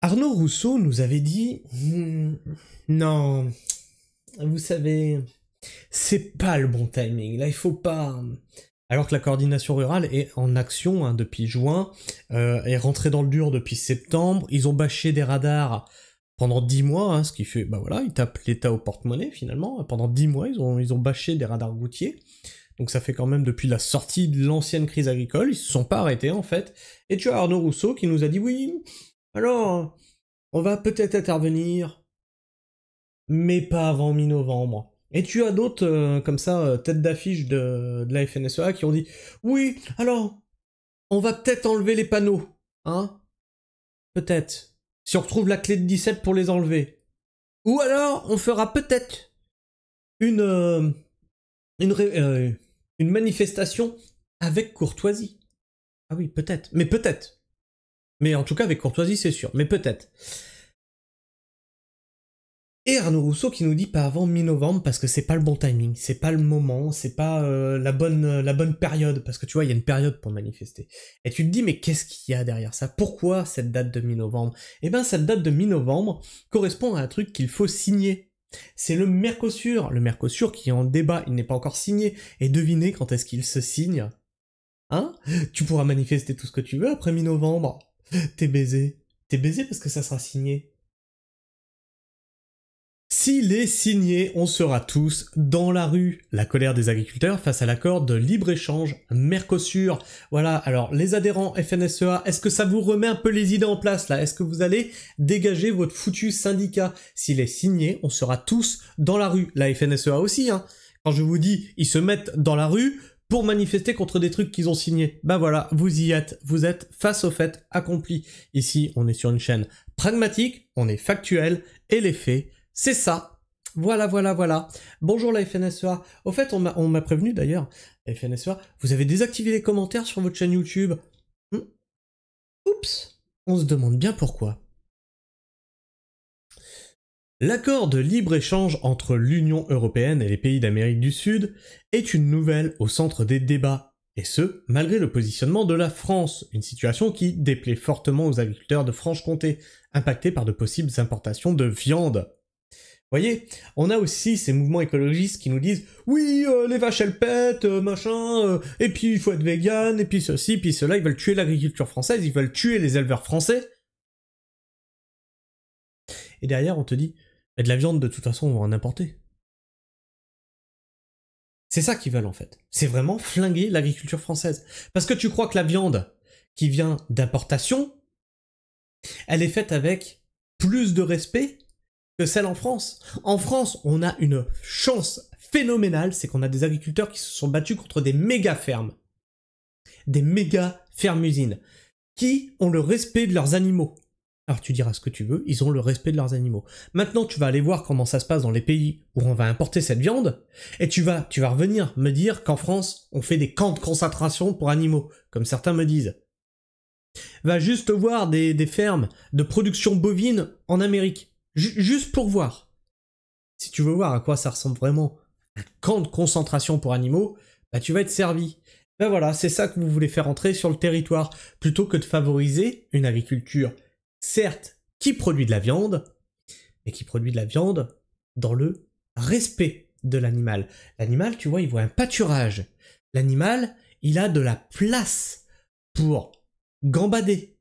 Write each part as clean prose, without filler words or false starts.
Arnaud Rousseau nous avait dit non, vous savez, c'est pas le bon timing, là il faut pas... Alors que la coordination rurale est en action depuis juin, est rentrée dans le dur depuis septembre, ils ont bâché des radars pendant 10 mois, ce qui fait, bah voilà, ils tapent l'État au porte-monnaie finalement, pendant 10 mois ils ont bâché des radars routiers, donc ça fait quand même depuis la sortie de l'ancienne crise agricole, ils se sont pas arrêtés en fait, et tu as Arnaud Rousseau qui nous a dit oui, alors, on va peut-être intervenir, mais pas avant mi-novembre. Et tu as d'autres, comme ça, têtes d'affiche de la FNSEA qui ont dit « Oui, alors, on va peut-être enlever les panneaux, hein ? Peut-être. Si on retrouve la clé de 17 pour les enlever. Ou alors, on fera peut-être une manifestation avec courtoisie. Ah oui, peut-être. Mais peut-être. Mais en tout cas, avec courtoisie, c'est sûr. Mais peut-être. » Et Arnaud Rousseau qui nous dit pas avant mi-novembre parce que c'est pas le bon timing, c'est pas le moment, c'est pas la bonne période, parce que tu vois, il y a une période pour manifester. Et tu te dis, mais qu'est-ce qu'il y a derrière ça? Pourquoi cette date de mi-novembre? Eh ben, cette date de mi-novembre correspond à un truc qu'il faut signer. C'est le Mercosur qui est en débat, il n'est pas encore signé, et devinez quand est-ce qu'il se signe? Hein? Tu pourras manifester tout ce que tu veux après mi-novembre. T'es baisé. T'es baisé parce que ça sera signé. S'il est signé, on sera tous dans la rue. La colère des agriculteurs face à l'accord de libre-échange Mercosur. Voilà, alors les adhérents FNSEA, est-ce que ça vous remet un peu les idées en place là? Est-ce que vous allez dégager votre foutu syndicat? S'il est signé, on sera tous dans la rue. La FNSEA aussi, hein. Quand je vous dis, ils se mettent dans la rue pour manifester contre des trucs qu'ils ont signés. Bah voilà, vous y êtes, vous êtes face au fait accompli. Ici, on est sur une chaîne pragmatique, on est factuel, et les faits, c'est ça. Voilà. Bonjour la FNSEA. Au fait, on m'a prévenu d'ailleurs, la FNSEA, vous avez désactivé les commentaires sur votre chaîne YouTube. Oups. On se demande bien pourquoi. L'accord de libre-échange entre l'Union européenne et les pays d'Amérique du Sud est une nouvelle au centre des débats. Et ce, malgré le positionnement de la France, une situation qui déplaît fortement aux agriculteurs de Franche-Comté, impactés par de possibles importations de viande. Voyez, on a aussi ces mouvements écologistes qui nous disent « Oui, les vaches elles pètent, machin, et puis il faut être vegan, et puis ceci, puis cela, ils veulent tuer l'agriculture française, ils veulent tuer les éleveurs français. » Et derrière, on te dit « Mais de la viande, de toute façon, on va en importer. » C'est ça qu'ils veulent en fait. C'est vraiment flinguer l'agriculture française. Parce que tu crois que la viande qui vient d'importation, elle est faite avec plus de respect que celle en France. En France, on a une chance phénoménale, c'est qu'on a des agriculteurs qui se sont battus contre des méga fermes. Des méga fermes-usines. Qui ont le respect de leurs animaux. Alors tu diras ce que tu veux, ils ont le respect de leurs animaux. Maintenant, tu vas aller voir comment ça se passe dans les pays où on va importer cette viande, et tu vas revenir me dire qu'en France, on fait des camps de concentration pour animaux, comme certains me disent. Va juste voir des fermes de production bovine en Amérique. Juste pour voir. Si tu veux voir à quoi ça ressemble vraiment un camp de concentration pour animaux, bah tu vas être servi. Ben voilà, c'est ça que vous voulez faire entrer sur le territoire, plutôt que de favoriser une agriculture, certes, qui produit de la viande, mais qui produit de la viande dans le respect de l'animal. L'animal, tu vois, il voit un pâturage. L'animal, il a de la place pour gambader.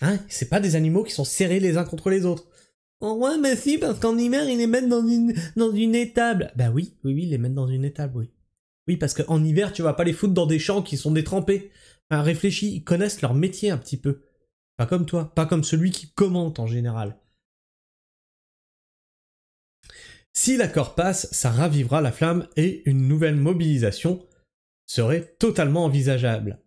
Hein, c'est pas des animaux qui sont serrés les uns contre les autres. Oh ouais, mais si, parce qu'en hiver, ils les mettent dans une étable. Bah oui, ils les mettent dans une étable, oui. Oui, parce qu'en hiver, tu vas pas les foutre dans des champs qui sont détrempés. Enfin, réfléchis, ils connaissent leur métier un petit peu. Pas comme toi, pas comme celui qui commente en général. Si l'accord passe, ça ravivera la flamme et une nouvelle mobilisation serait totalement envisageable.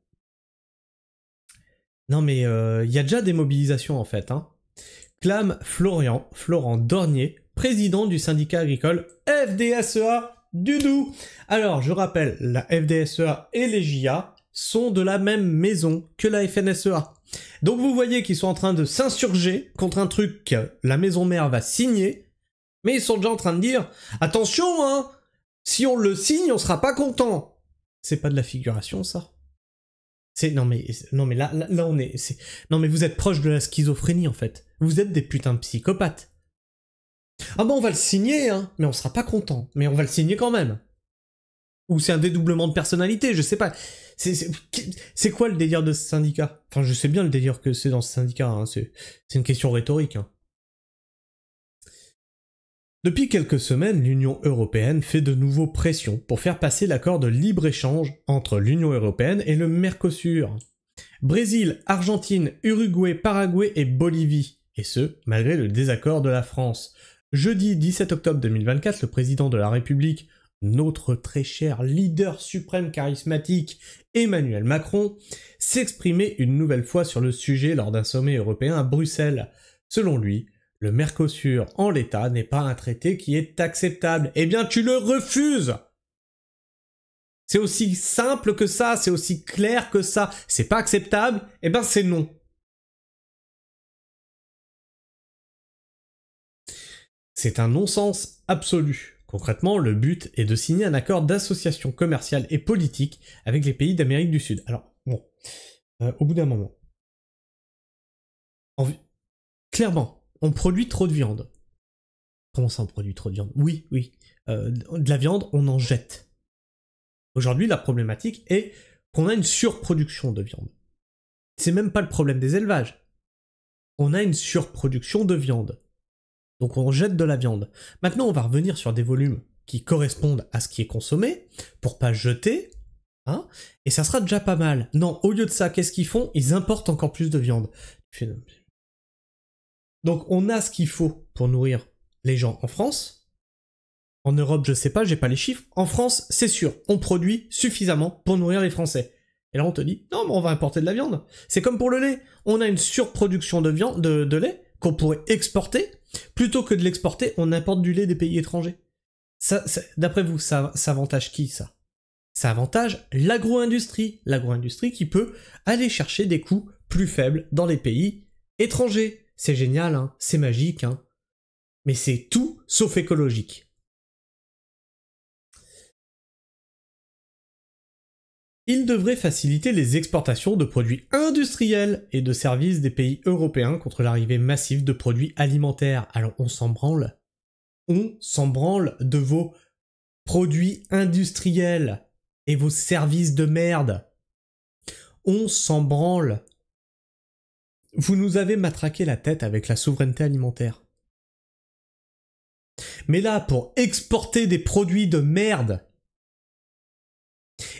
Non mais il y a déjà des mobilisations en fait, hein. Clame Florent Dornier, président du syndicat agricole FDSEA du Doubs. Alors, je rappelle, la FDSEA et les JA sont de la même maison que la FNSEA. Donc vous voyez qu'ils sont en train de s'insurger contre un truc que la maison mère va signer, mais ils sont déjà en train de dire « Attention, hein, si on le signe, on sera pas content !» C'est pas de la figuration, ça? Non mais là on est... Non mais vous êtes proche de la schizophrénie, en fait. Vous êtes des putains de psychopathes. Ah bah on va le signer, hein, mais on sera pas content. Mais on va le signer quand même. Ou c'est un dédoublement de personnalité, je sais pas. C'est quoi le délire de ce syndicat? Enfin, je sais bien le délire que c'est dans ce syndicat, hein, c'est une question rhétorique. Hein. Depuis quelques semaines, l'Union européenne fait de nouveau pression pour faire passer l'accord de libre-échange entre l'Union européenne et le Mercosur. Brésil, Argentine, Uruguay, Paraguay et Bolivie. Et ce, malgré le désaccord de la France. Jeudi 17 octobre 2024, le président de la République, notre très cher leader suprême charismatique, Emmanuel Macron, s'exprimait une nouvelle fois sur le sujet lors d'un sommet européen à Bruxelles. Selon lui, le Mercosur, en l'état, n'est pas un traité qui est acceptable. Eh bien, tu le refuses! C'est aussi simple que ça, c'est aussi clair que ça. C'est pas acceptable, eh ben c'est non. C'est un non-sens absolu. Concrètement, le but est de signer un accord d'association commerciale et politique avec les pays d'Amérique du Sud. Alors, bon, au bout d'un moment, clairement, on produit trop de viande. Comment ça, on produit trop de viande? Oui, oui. De la viande, on en jette. Aujourd'hui, la problématique est qu'on a une surproduction de viande. C'est même pas le problème des élevages. On a une surproduction de viande. Donc on jette de la viande. Maintenant, on va revenir sur des volumes qui correspondent à ce qui est consommé, pour pas jeter, hein, et ça sera déjà pas mal. Non, au lieu de ça, qu'est-ce qu'ils font? Ils importent encore plus de viande. Donc on a ce qu'il faut pour nourrir les gens en France. En Europe, je sais pas, j'ai pas les chiffres. En France, c'est sûr, on produit suffisamment pour nourrir les Français. Et là, on te dit, non, mais on va importer de la viande. C'est comme pour le lait. On a une surproduction de viande, de lait, qu'on pourrait exporter. Plutôt que de l'exporter, on importe du lait des pays étrangers. Ça, d'après vous, ça avantage qui, ça? Ça avantage l'agro-industrie. L'agro-industrie qui peut aller chercher des coûts plus faibles dans les pays étrangers. C'est génial, hein, c'est magique, hein. Mais c'est tout sauf écologique. Il devrait faciliter les exportations de produits industriels et de services des pays européens contre l'arrivée massive de produits alimentaires. Alors on s'en branle. On s'en branle de vos produits industriels et vos services de merde. On s'en branle. Vous nous avez matraqué la tête avec la souveraineté alimentaire. Mais là, pour exporter des produits de merde,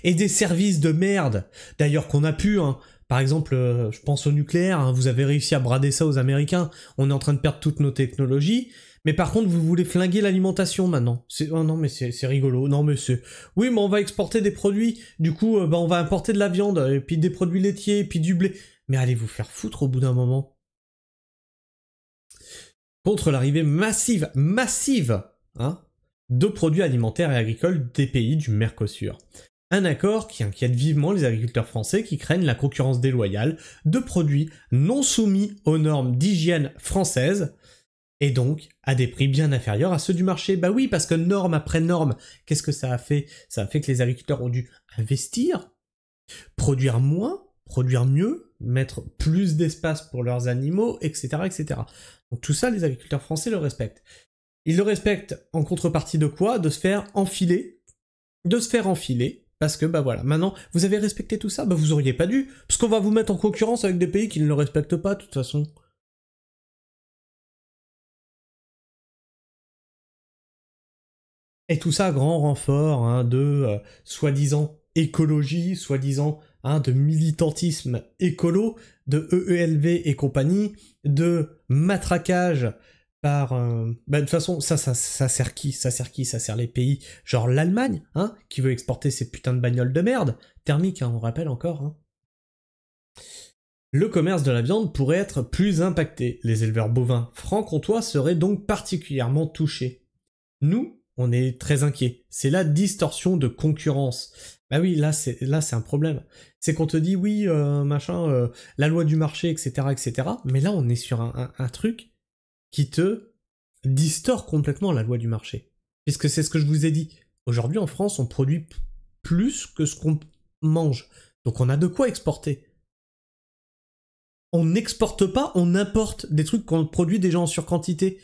et des services de merde, d'ailleurs qu'on a pu, hein. Par exemple, je pense au nucléaire, hein, vous avez réussi à brader ça aux Américains, on est en train de perdre toutes nos technologies, mais par contre vous voulez flinguer l'alimentation maintenant. Oh non mais c'est rigolo, non mais c'est... Oui mais on va exporter des produits, du coup on va importer de la viande, et puis des produits laitiers, et puis du blé. Mais allez vous faire foutre au bout d'un moment. Contre l'arrivée massive, hein, de produits alimentaires et agricoles des pays du Mercosur. Un accord qui inquiète vivement les agriculteurs français qui craignent la concurrence déloyale de produits non soumis aux normes d'hygiène françaises et donc à des prix bien inférieurs à ceux du marché. Bah oui, parce que norme après norme, qu'est-ce que ça a fait? Ça a fait que les agriculteurs ont dû investir, produire moins, produire mieux, mettre plus d'espace pour leurs animaux, etc., etc. Donc tout ça, les agriculteurs français le respectent. Ils le respectent en contrepartie de quoi? De se faire enfiler. Parce que, bah voilà, maintenant, vous avez respecté tout ça, bah vous auriez pas dû, parce qu'on va vous mettre en concurrence avec des pays qui ne le respectent pas, de toute façon. Et tout ça à grand renfort, hein, de soi-disant écologie, soi-disant de militantisme écolo, de EELV et compagnie, de matraquage par... Bah, de toute façon, ça sert qui? Ça sert les pays, genre l'Allemagne, hein, qui veut exporter ses putains de bagnoles de merde, thermiques, hein, on rappelle encore. Hein. Le commerce de la viande pourrait être plus impacté. Les éleveurs bovins franc-comtois seraient donc particulièrement touchés. Nous, on est très inquiets. C'est la distorsion de concurrence. Bah oui, là c'est un problème. C'est qu'on te dit oui, la loi du marché, etc., etc. Mais là on est sur un truc qui te distord complètement la loi du marché. Puisque c'est ce que je vous ai dit. Aujourd'hui en France, on produit plus que ce qu'on mange. Donc on a de quoi exporter. On n'exporte pas, on importe des trucs qu'on produit déjà en surquantité.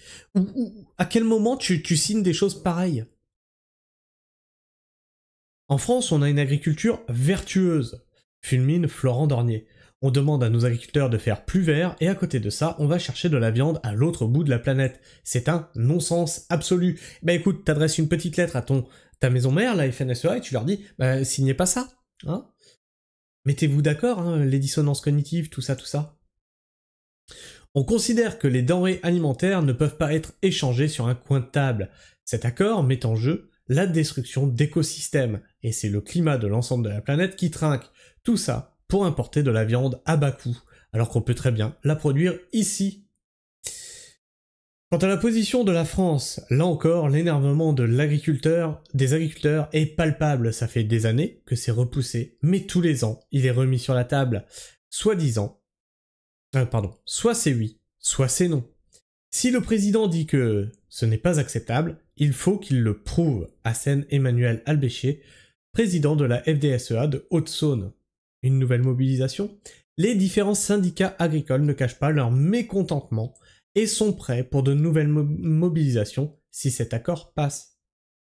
À quel moment tu signes des choses pareilles? En France, on a une agriculture vertueuse, fulmine Florent Dornier. On demande à nos agriculteurs de faire plus vert, et à côté de ça, on va chercher de la viande à l'autre bout de la planète. C'est un non-sens absolu. Bah écoute, t'adresses une petite lettre à ta maison mère, la FNSEA, et tu leur dis, bah signez pas ça, hein. Mettez-vous d'accord, hein, les dissonances cognitives, tout ça, tout ça. On considère que les denrées alimentaires ne peuvent pas être échangées sur un coin de table. Cet accord met en jeu la destruction d'écosystèmes, et c'est le climat de l'ensemble de la planète qui trinque. Tout ça pour importer de la viande à bas coût, alors qu'on peut très bien la produire ici. Quant à la position de la France, là encore, l'énervement des agriculteurs est palpable. Ça fait des années que c'est repoussé, mais tous les ans, il est remis sur la table, soi-disant. Soit c'est oui, soit c'est non. Si le président dit que ce n'est pas acceptable, il faut qu'il le prouve, assène Emmanuel Albéchier, président de la FDSEA de Haute-Saône. Une nouvelle mobilisation? Les différents syndicats agricoles ne cachent pas leur mécontentement et sont prêts pour de nouvelles mobilisations si cet accord passe.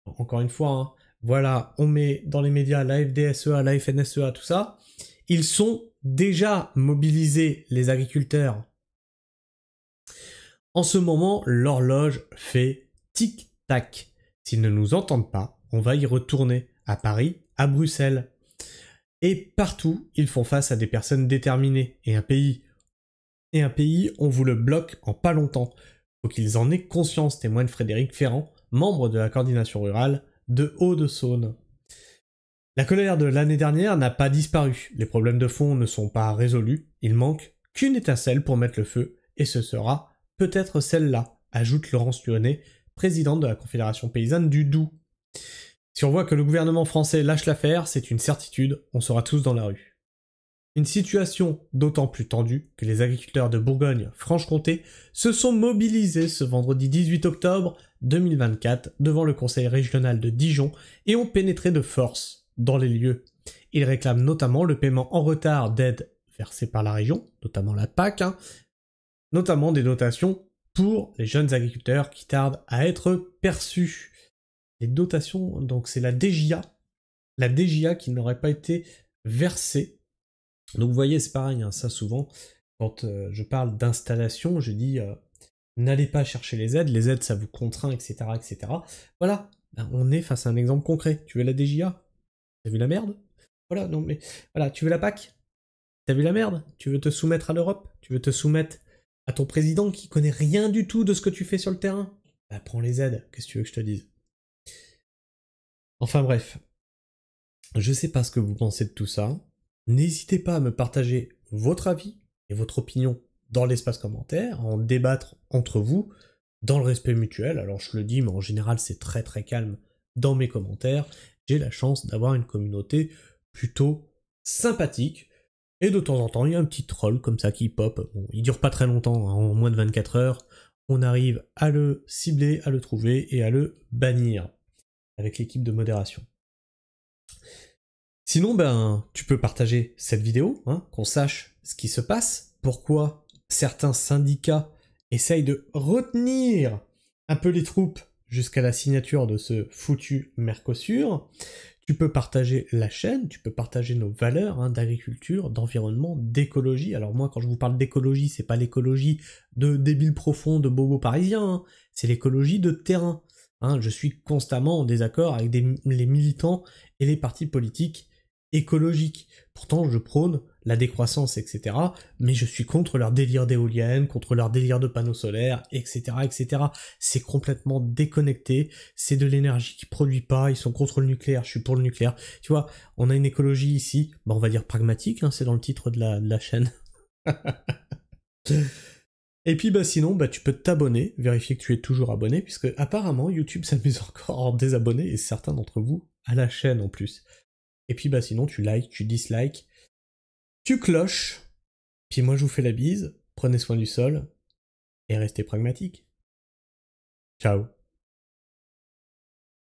Encore une fois, hein, voilà, on met dans les médias la FDSEA, la FNSEA, tout ça. Ils sont déjà mobilisés, les agriculteurs. En ce moment, l'horloge fait tic-tac. S'ils ne nous entendent pas, on va y retourner, à Paris, à Bruxelles. Et partout, ils font face à des personnes déterminées. Et un pays, on vous le bloque en pas longtemps. Faut qu'ils en aient conscience, témoigne Frédéric Ferrand, membre de la coordination rurale de Hauts-de-Saône. La colère de l'année dernière n'a pas disparu, les problèmes de fond ne sont pas résolus, il manque qu'une étincelle pour mettre le feu, et ce sera peut-être celle-là, ajoute Laurence Lyonnais, présidente de la Confédération paysanne du Doubs. Si on voit que le gouvernement français lâche l'affaire, c'est une certitude, on sera tous dans la rue. Une situation d'autant plus tendue que les agriculteurs de Bourgogne-Franche-Comté se sont mobilisés ce vendredi 18 octobre 2024 devant le conseil régional de Dijon et ont pénétré de force dans les lieux. Ils réclament notamment le paiement en retard d'aides versées par la région, notamment la PAC, notamment des dotations pour les jeunes agriculteurs qui tardent à être perçus. Les dotations, donc c'est la DGA qui n'aurait pas été versée. Donc vous voyez, c'est pareil, hein, ça souvent, quand je parle d'installation, je dis n'allez pas chercher les aides ça vous contraint, etc. etc. Voilà, ben, on est face à un exemple concret. Tu veux la DGA? T'as vu la merde? Voilà, non mais, voilà, tu veux la PAC? T'as vu la merde? Tu veux te soumettre à l'Europe? Tu veux te soumettre à ton président qui connaît rien du tout de ce que tu fais sur le terrain? Bah prends les aides, qu'est-ce que tu veux que je te dise? Enfin bref, je sais pas ce que vous pensez de tout ça. N'hésitez pas à me partager votre avis et votre opinion dans l'espace commentaire, à en débattre entre vous, dans le respect mutuel. Alors je le dis, mais en général c'est très très calme dans mes commentaires. J'ai la chance d'avoir une communauté plutôt sympathique. Et de temps en temps, il y a un petit troll comme ça qui pop. Bon, il dure pas très longtemps, hein, en moins de 24 heures. On arrive à le cibler, à le trouver et à le bannir avec l'équipe de modération. Sinon, ben, tu peux partager cette vidéo, hein, qu'on sache ce qui se passe, pourquoi certains syndicats essayent de retenir un peu les troupes jusqu'à la signature de ce foutu Mercosur. Tu peux partager la chaîne, tu peux partager nos valeurs, hein, d'agriculture, d'environnement, d'écologie. Alors moi, quand je vous parle d'écologie, c'est pas l'écologie de débiles profonds, de bobos parisiens, hein, c'est l'écologie de terrain. Hein, je suis constamment en désaccord avec les militants et les partis politiques écologiques. Pourtant, je prône la décroissance, etc. Mais je suis contre leur délire d'éoliennes, contre leur délire de panneaux solaires, etc., etc. C'est complètement déconnecté. C'est de l'énergie qui produit pas. Ils sont contre le nucléaire. Je suis pour le nucléaire. Tu vois, on a une écologie ici, bah on va dire pragmatique, hein, c'est dans le titre de la chaîne. Et puis bah sinon, bah tu peux t'abonner, vérifier que tu es toujours abonné, puisque apparemment YouTube s'amuse encore à en désabonner, et certains d'entre vous à la chaîne en plus. Et puis bah sinon tu likes, tu dislikes, tu cloches, puis moi je vous fais la bise, prenez soin du sol, et restez pragmatique. Ciao.